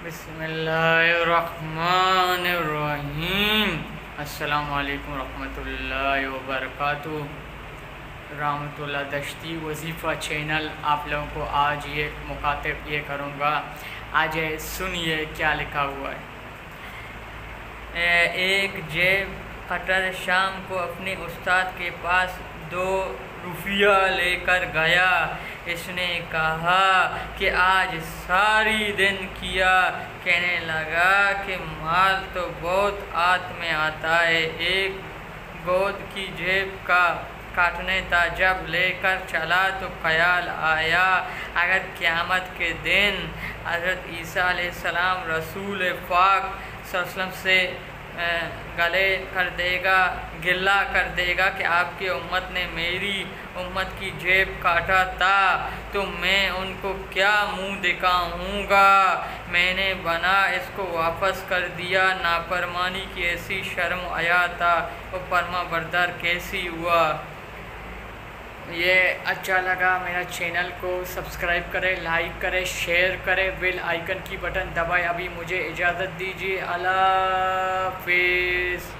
بسم اللہ الرحمن الرحیم۔ السلام علیکم ورحمۃ اللہ وبرکاتہ۔ رحمۃ اللہ دشتی وظیفہ چینل آپ لوگوں کو آج یہ مخاطب یہ کروں گا۔ آج سنیے کیا لکھا ہوا ہے۔ ایک جیب کٹر شام کو اپنے استاد کے پاس 2 روپیہ لے کر گیا۔ اس نے کہا کہ آج ساری دن کیا۔ کہنے لگا کہ مال تو بہت ہاتھ میں آتا ہے، ایک گود کی جیب کا کاٹنے تھا۔ جب لے کر چلا تو خیال آیا اگر قیامت کے دن حضرت عیسیٰ علیہ السلام رسول پاک صلی اللہ علیہ وسلم سے گلہ کر دے گا کہ آپ کی امت نے میری امت کی جیب کاٹا تھا تو میں ان کو کیا منہ دکھاؤں گا۔ میں نے بنا اس کو واپس کر دیا۔ نافرمانی کی ایسی شرم آیا تھا، وہ فرما بردار کیسی ہوا۔ یہ اچھا لگا میرا چینل کو سبسکرائب کرے، لائک کرے، شیئر کرے، بیل آئیکن کی بٹن دبائے۔ ابھی مجھے اجازت دیجیے، اللہ حافظ۔